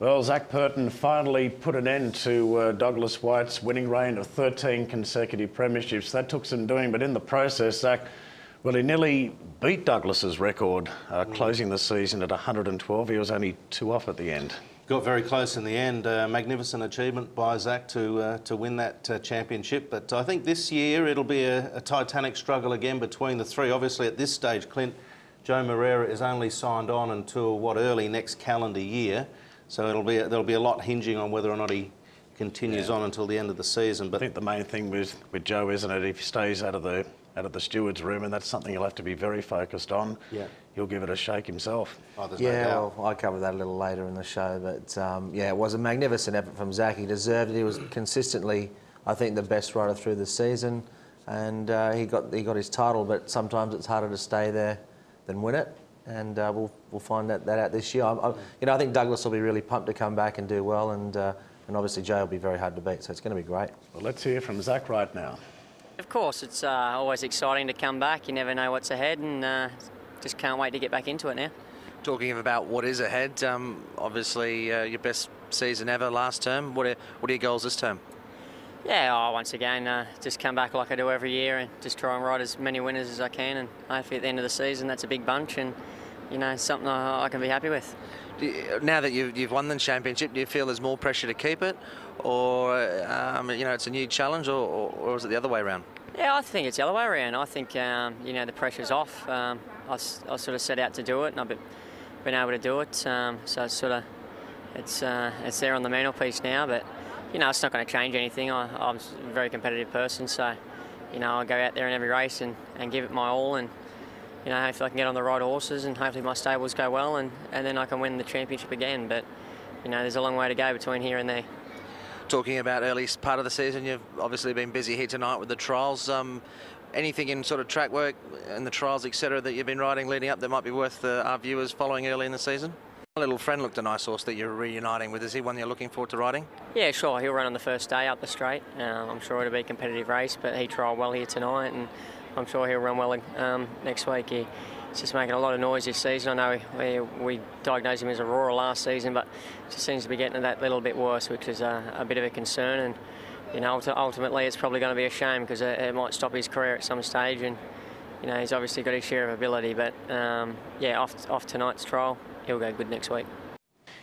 Well, Zach Purton finally put an end to Douglas White's winning reign of 13 consecutive premierships. That took some doing, but in the process, Zach, well, he nearly beat Douglas's record, closing the season at 112. He was only 2 off at the end. Got very close in the end. Magnificent achievement by Zach to win that championship. But I think this year it'll be a titanic struggle again between the three. Obviously, at this stage, Clint, Joe Moreira is only signed on until, early next calendar year. So there'll be a lot hinging on whether or not he continues on until the end of the season. But I think the main thing with Joe, isn't it, if he stays out of the steward's room, and that's something he'll have to be very focused on. Yeah. He'll give it a shake himself. Oh, there's no doubt. Well, I covered that a little later in the show, but yeah, it was a magnificent effort from Zach. He deserved it. He was consistently, I think, the best rider through the season, and he got his title. But sometimes it's harder to stay there than win it, and we'll find that out this year. I think Douglas will be really pumped to come back and do well, and obviously Joe will be very hard to beat. So it's going to be great. Well, let's hear from Zach right now. Of course, it's always exciting to come back. You never know what's ahead, and just can't wait to get back into it now. Talking about what is ahead, obviously your best season ever last term. What are your goals this term? Yeah, once again, just come back like I do every year and just try and ride as many winners as I can, and hopefully at the end of the season that's a big bunch, and something I can be happy with. Now that you've won the championship, do you feel there's more pressure to keep it, or it's a new challenge, or is it the other way around? Yeah, I think it's the other way around. I think the pressure's off. I sort of set out to do it, and I've been able to do it. So it's there on the mantelpiece now, but it's not going to change anything. I'm a very competitive person, so I go out there in every race and give it my all, and hopefully I can get on the right horses, and hopefully my stables go well, and then I can win the championship again. But there's a long way to go between here and there. Talking about early part of the season, you've obviously been busy here tonight with the trials. Anything in sort of track work and the trials, etc., that you've been riding leading up that might be worth our viewers following early in the season? My little friend looked a nice horse that you're reuniting with. Is he one you're looking forward to riding? Yeah, sure. He'll run on the first day up the straight. I'm sure it'll be a competitive race, but he trialled well here tonight, and I'm sure he'll run well next week. He's just making a lot of noise this season. I know we diagnosed him as Aurora last season, but just seems to be getting that little bit worse, which is a bit of a concern. And ultimately, it's probably going to be a shame because it might stop his career at some stage. And he's obviously got his share of ability, but off tonight's trial, he'll go good next week.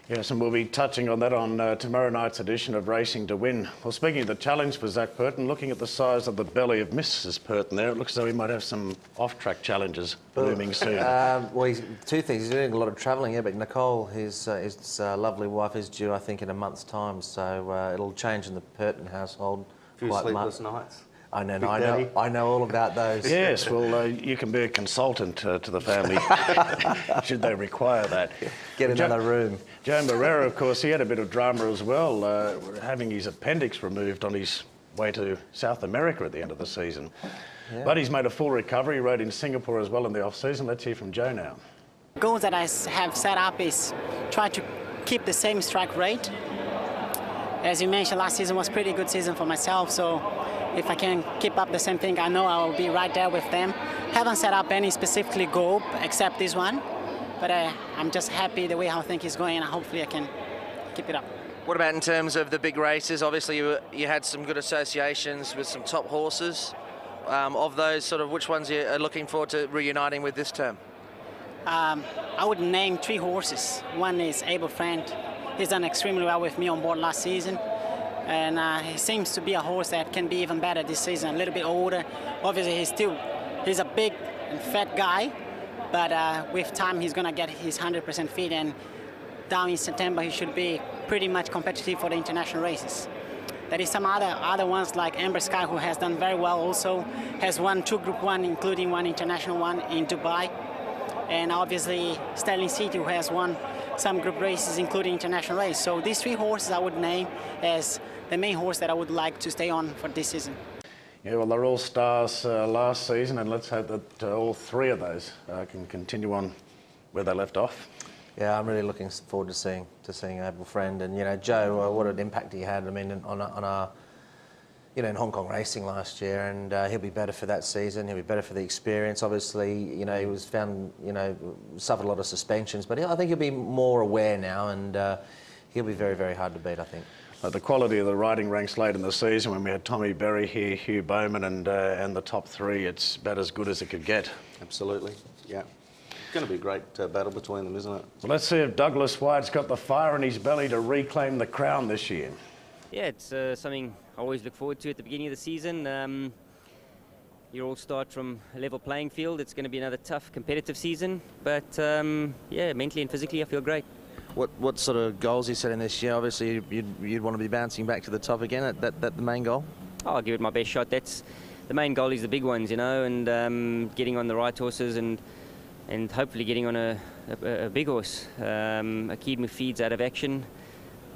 Yes, and we'll be touching on that on tomorrow night's edition of Racing to Win. Well, speaking of the challenge for Zach Purton, looking at the size of the belly of Mrs. Purton there, it looks as though he might have some off-track challenges looming soon. Well, two things. He's doing a lot of travelling here, but Nicole, his lovely wife, is due, I think, in a month's time, so it'll change in the Purton household a few sleepless nights. I know all about those. Yes, well, you can be a consultant to the family, should they require that. Get another room. Joe Moreira, of course, he had a bit of drama as well, having his appendix removed on his way to South America at the end of the season. Yeah. But he's made a full recovery. He rode in Singapore as well in the off-season. Let's hear from Joe now. The goals that I have set up is try to keep the same strike rate. As you mentioned, last season was a pretty good season for myself, so if I can keep up the same thing, I know I will be right there with them. Haven't set up any specifically goal except this one, but I'm just happy the way how I think is going, and hopefully I can keep it up. What about in terms of the big races? Obviously you had some good associations with some top horses. Of those, sort of, which ones you are looking forward to reuniting with this term? I would name 3 horses. One is Able Friend. He's done extremely well with me on board last season. And he seems to be a horse that can be even better this season, a little bit older. Obviously, he's a big and fat guy, but with time, he's going to get his 100% fit, and down in September, he should be pretty much competitive for the international races. There is some other ones like Amber Sky, who has done very well also, has won 2 Group 1, including 1 international one in Dubai. And obviously, Sterling City, who has won some group races, including international race. So these 3 horses I would name as the main horse that I would like to stay on for this season. Yeah, well, they're all stars last season, and let's hope that all 3 of those can continue on where they left off. Yeah, I'm really looking forward to seeing Able Friend, and Joe, what an impact he had. I mean, on our in Hong Kong racing last year, and he'll be better for that season. He'll be better for the experience. Obviously, he was found, suffered a lot of suspensions, but I think he'll be more aware now, and he'll be very, very hard to beat, I think. The quality of the riding ranks late in the season, when we had Tommy Berry here, Hugh Bowman and the top three, it's about as good as it could get. Absolutely, yeah. It's going to be a great battle between them, isn't it? Well, let's see if Douglas White's got the fire in his belly to reclaim the crown this year. Yeah, it's something I always look forward to at the beginning of the season. You all start from a level playing field. It's going to be another tough, competitive season. But, yeah, mentally and physically, I feel great. What sort of goals are you setting this year? Obviously, you'd want to be bouncing back to the top again. That the main goal? I'll give it my best shot. That's the main goal. Is the big ones, you know, and getting on the right horses and hopefully getting on a big horse. Akid feeds out of action,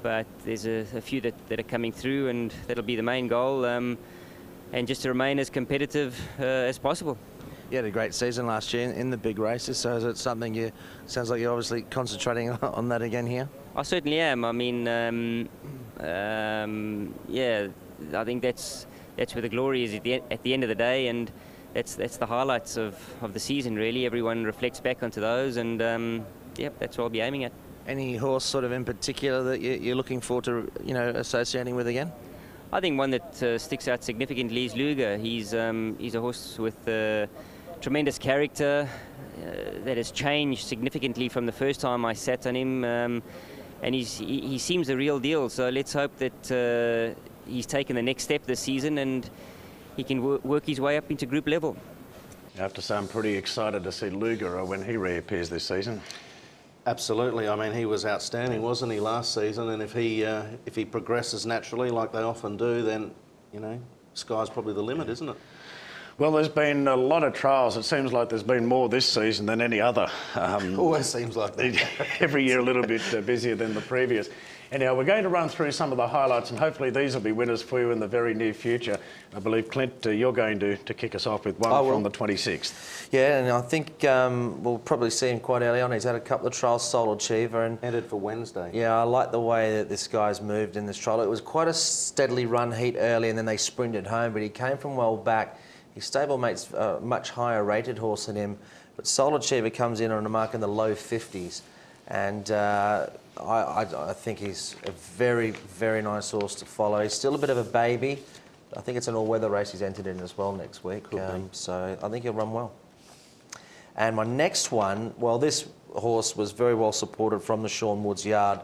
but there's a few that are coming through, and that'll be the main goal. And just to remain as competitive as possible. You had a great season last year in the big races, so is it something sounds like you're obviously concentrating on that again here? I certainly am. I mean, yeah, I think that's where the glory is at the end of the day, and that's the highlights of the season, really. Everyone reflects back onto those, and yeah, that's what I'll be aiming at. Any horse sort of in particular that you're looking forward to, you know, associating with again? I think one that sticks out significantly is Luger. He's a horse with tremendous character that has changed significantly from the first time I sat on him, and he seems the real deal. So let's hope that he's taken the next step this season and he can work his way up into group level. I have to say I'm pretty excited to see Luger when he reappears this season. Absolutely. I mean, he was outstanding, wasn't he, last season? And if he progresses naturally, like they often do, then, you know, sky's probably the limit, isn't it? Well, there's been a lot of trials. It seems like there's been more this season than any other. Always seems like that. Every year a little bit busier than the previous. Anyhow, we're going to run through some of the highlights, and hopefully these will be winners for you in the very near future. I believe, Clint, you're going to kick us off with one from the 26th. Yeah, and I think we'll probably see him quite early on. He's had a couple of trials, Soul Achiever, and headed for Wednesday. Yeah, I like the way that this guy's moved in this trial. It was quite a steadily run heat early, and then they sprinted home, but he came from well back. His stablemate's a much higher rated horse than him, but Soul Achiever comes in on a mark in the low 50s, and I think he's a very, very nice horse to follow. He's still a bit of a baby. I think it's an all-weather race he's entered in as well next week, so I think he'll run well. And my next one, well, this horse was very well supported from the Sean Woods yard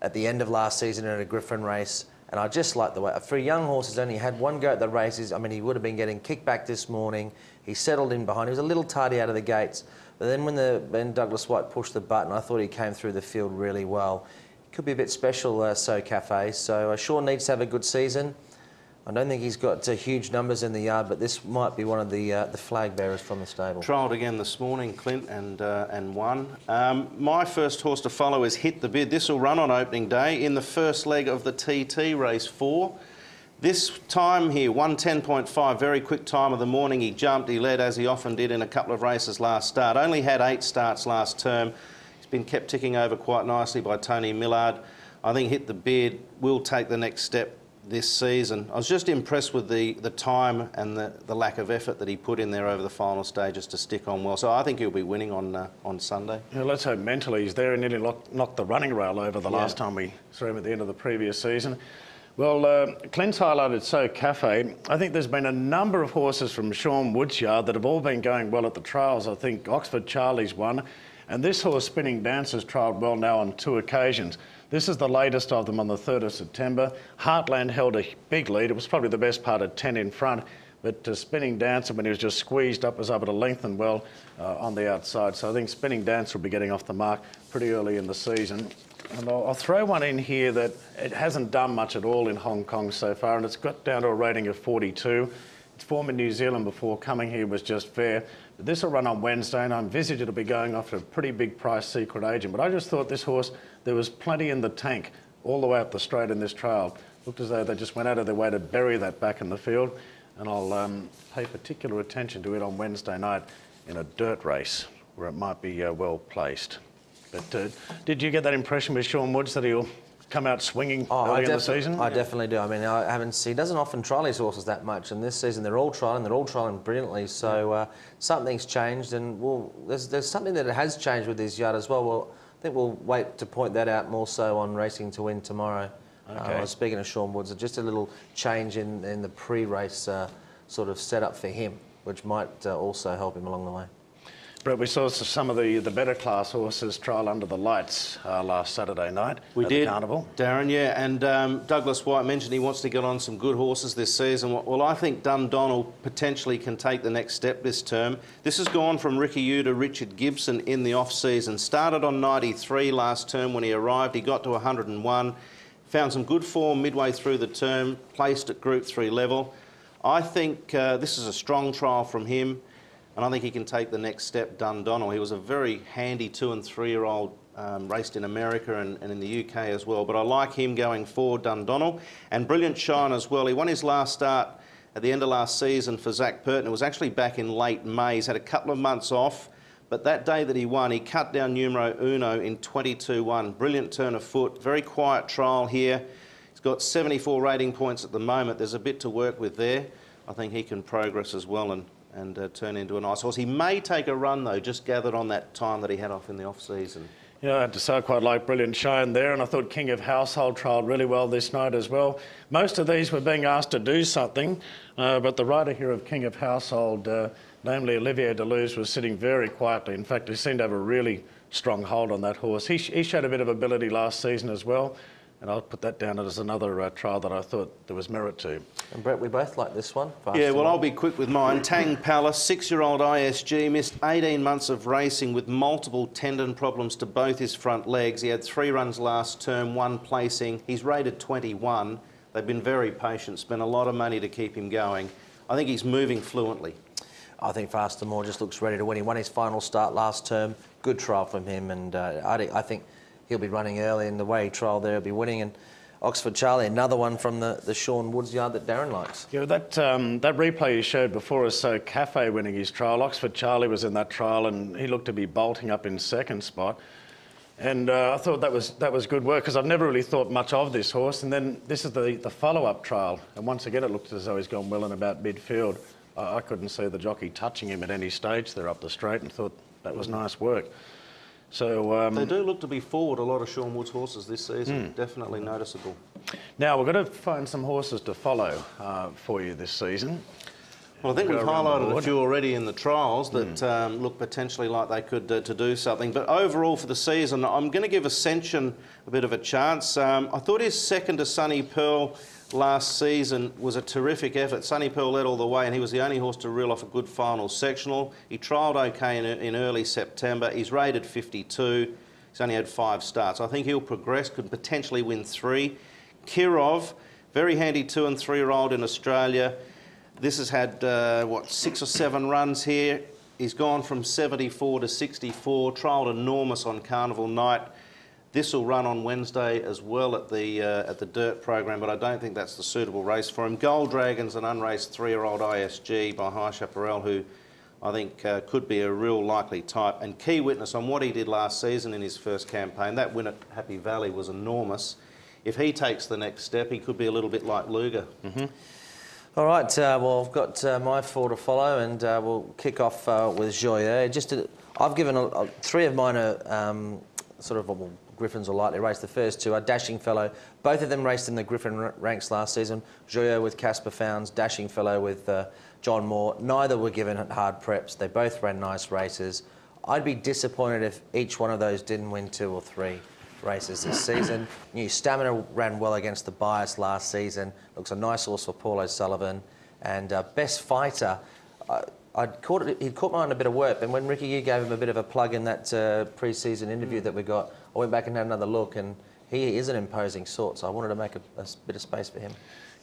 at the end of last season in a Griffin race. And I just like the way, for a young horse who's only had one go at the races, I mean, he would have been getting kicked back this morning. He settled in behind. He was a little tardy out of the gates. But then when Douglas White pushed the button, I thought he came through the field really well. Could be a bit special, So Cafe. So Sean needs to have a good season. I don't think he's got huge numbers in the yard, but this might be one of the flag bearers from the stable. Trialled again this morning, Clint, and won. My first horse to follow is Hit the Bid. This will run on opening day in the first leg of the TT race 4. This time here, 1:10.5, very quick time of the morning. He jumped, he led as he often did in a couple of races last start. Only had 8 starts last term. He's been kept ticking over quite nicely by Tony Millard. I think Hit the Bid will take the next step this season. I was just impressed with the time and the lack of effort that he put in there over the final stages to stick on well. So I think he'll be winning on Sunday. Yeah, let's hope mentally he's there. He nearly knocked the running rail over the last time we saw him at the end of the previous season. Well, Clint's highlighted So Cafe. I think there's been a number of horses from Sean Woods yard that have all been going well at the trials. I think Oxford Charlie's won, and this horse, Spinning Dance, has trialled well now on 2 occasions. This is the latest of them on the 3rd of September. Heartland held a big lead. It was probably the best part of 10 in front, but Spinning Dancer, when he was just squeezed up, was able to lengthen well on the outside. So I think Spinning Dancer will be getting off the mark pretty early in the season. And I'll throw one in here that it hasn't done much at all in Hong Kong so far, and it's got down to a rating of 42. Its form in New Zealand before coming here was just fair. But this will run on Wednesday, and I envisage it'll be going off at a pretty big price Secret Agent. But I just thought this horse, there was plenty in the tank all the way up the straight in this trial. Looked as though they just went out of their way to bury that back in the field. And I'll pay particular attention to it on Wednesday night in a dirt race where it might be well placed. But did you get that impression with Sean Woods that he'll come out swinging early in the season? I definitely do. I mean, I haven't seen, he doesn't often trial his horses that much, and this season they're all trialling brilliantly. So something's changed, and well, there's something that has changed with his yard as well. Well, think we'll wait to point that out more so on Racing to Win tomorrow. Okay. I was speaking to Sean Woods, just a little change in the pre-race sort of setup for him, which might also help him along the way. Brett, we saw some of the better class horses trial under the lights last Saturday night We at did, the Carnival. Darren, yeah, and Douglas White mentioned he wants to get on some good horses this season. Well, I think Dundonald potentially can take the next step this term. This has gone from Ricky Yu to Richard Gibson in the off-season. Started on 93 last term when he arrived. He got to 101, found some good form midway through the term, placed at Group 3 level. I think this is a strong trial from him. And I think he can take the next step, Dundonald. He was a very handy 2- and 3-year-old, raced in America and in the UK as well. But I like him going forward, Dundonald. And Brilliant Shine as well. He won his last start at the end of last season for Zach Purton. It was actually back in late May. He's had a couple of months off. But that day that he won, he cut down numero uno in 22-1. Brilliant turn of foot. Very quiet trial here. He's got 74 rating points at the moment. There's a bit to work with there. I think he can progress as well and turn into a nice horse. He may take a run, though, just gathered on that time that he had off in the off-season. Yeah, I have to say I quite like Brilliant Shine there, and I thought King of Household trialled really well this night as well. Most of these were being asked to do something, but the rider here of King of Household, namely Olivier Deleuze, was sitting very quietly. In fact, he seemed to have a really strong hold on that horse. He showed a bit of ability last season as well, and I'll put that down as another trial that I thought there was merit to. And Brett, we both like this one. Yeah, well, I'll be quick with mine. Tang Palace, 6-year-old ISG, missed 18 months of racing with multiple tendon problems to both his front legs. He had 3 runs last term, 1 placing. He's rated 21. They've been very patient, spent a lot of money to keep him going. I think he's moving fluently. I think Faster More just looks ready to win. He won his final start last term. Good trial from him, and I think he'll be running early, and the way he trialled there, he'll be winning. And Oxford Charlie, another one from the Sean Woods yard that Darren likes. Yeah, that replay you showed before us, so Cafe winning his trial. Oxford Charlie was in that trial, and he looked to be bolting up in second spot. And I thought that was good work, because I've never really thought much of this horse. And then this is the follow-up trial, and once again it looked as though he's gone well in about midfield. I couldn't see the jockey touching him at any stage there up the straight, and thought that was nice work. So they do look to be forward, a lot of Sean Woods horses this season. Definitely noticeable. Now we've got to find some horses to follow for you this season. Well, I think we've highlighted a few already in the trials that look potentially like they could to do something. But overall for the season, I'm going to give Ascension a bit of a chance. I thought his second to Sunny Pearl last season was a terrific effort. Sunny Pearl led all the way, and he was the only horse to reel off a good final sectional. He trialled okay in early September. He's rated 52. He's only had 5 starts. I think he'll progress, could potentially win 3. Kirov, very handy 2- and 3-year-old in Australia. This has had, 6 or 7 runs here. He's gone from 74 to 64, trialled enormous on Carnival night. This will run on Wednesday as well at the Dirt program, but I don't think that's the suitable race for him. Gold Dragon's an unraced 3-year-old ISG by High Chaparral, who I think could be a real likely type. And Key Witness, on what he did last season in his first campaign, that win at Happy Valley was enormous. If he takes the next step, he could be a little bit like Luger. All right, well, I've got my 4 to follow, and we'll kick off with Joyeux. I've given 3 of mine are well, Griffins are lightly raced. The first 2 are Dashing Fellow. Both of them raced in the Griffin ranks last season. Joyeux with Casper Founds, Dashing Fellow with John Moore. Neither were given hard preps. They both ran nice races. I'd be disappointed if each one of those didn't win 2 or 3 races this season. New Stamina ran well against the Bias last season. Looks a nice horse for Paul O'Sullivan. And Best Fighter, he caught my eye on a bit of work, and when Ricky Yu gave him a bit of a plug in that pre-season interview that we got, I went back and had another look, and he is an imposing sort, so I wanted to make a bit of space for him.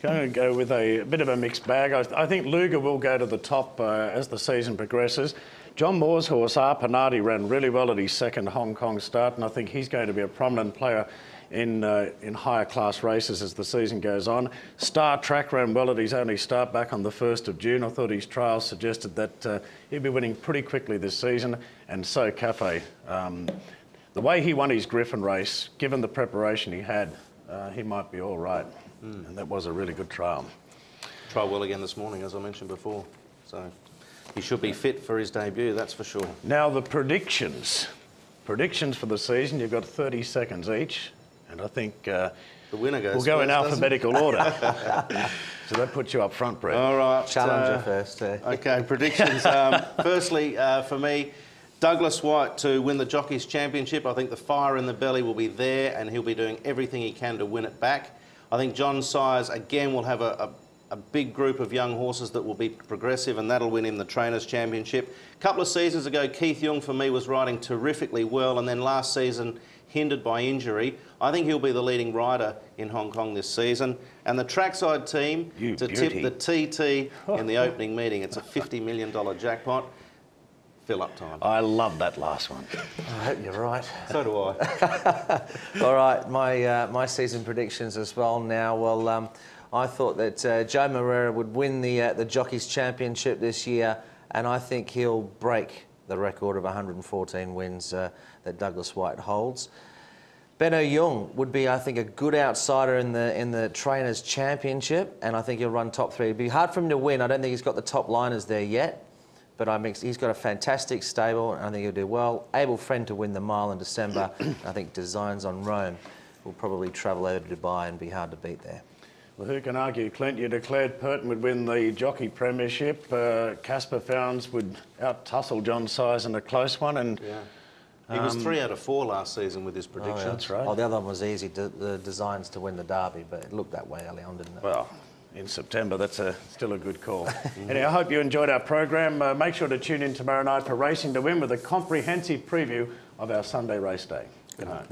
Going to go with a bit of a mixed bag. I think Luger will go to the top as the season progresses. John Moore's horse, Arpanati, ran really well at his second Hong Kong start, and I think he's going to be a prominent player in higher class races as the season goes on. Star Track ran well at his only start back on the 1st of June. I thought his trials suggested that he'd be winning pretty quickly this season, and so Cafe. The way he won his Griffin race, given the preparation he had, he might be all right. And that was a really good trial. Trial well again this morning, as I mentioned before. So he should be fit for his debut, that's for sure. Now the predictions. predictions for the season. You've got 30 seconds each, and I think the winner goes we'll go in first, alphabetical order. So that puts you up front, Brett. All right. Challenger first. Okay, predictions. Firstly, for me, Douglas White to win the Jockeys Championship. I think the fire in the belly will be there and he'll be doing everything he can to win it back. I think John Sires, again, will have a big group of young horses that will be progressive, and that'll win him the Trainers' Championship. A couple of seasons ago, Keith Young, for me, was riding terrifically well, and then last season, hindered by injury. I think he'll be the leading rider in Hong Kong this season. And the trackside team to tip the TT in the opening meeting. It's a $50 million jackpot. Fill up time. I love that last one. I hope you're right. So do I. All right, my season predictions as well now. Well, I thought that Joe Moreira would win the Jockeys Championship this year, and I think he'll break the record of 114 wins that Douglas White holds. Benno Jung would be, I think, a good outsider in the Trainers' Championship, and I think he'll run top 3. It'd be hard for him to win. I don't think he's got the top liners there yet, but he's got a fantastic stable, and I think he'll do well. Able Friend to win the mile in December. I think Designs on Rome will probably travel over to Dubai and be hard to beat there. Well, who can argue, Clint? You declared Purton would win the Jockey Premiership. Casper Founds would out-tussle John Sires in a close one. And he was 3 out of 4 last season with his predictions. Oh, that's right. Oh, the other one was easy, the Designs to win the Derby, but it looked that way early on, didn't it? Well, in September, that's still a good call. Anyway, I hope you enjoyed our program. Make sure to tune in tomorrow night for Racing to Win with a comprehensive preview of our Sunday race day. Good night.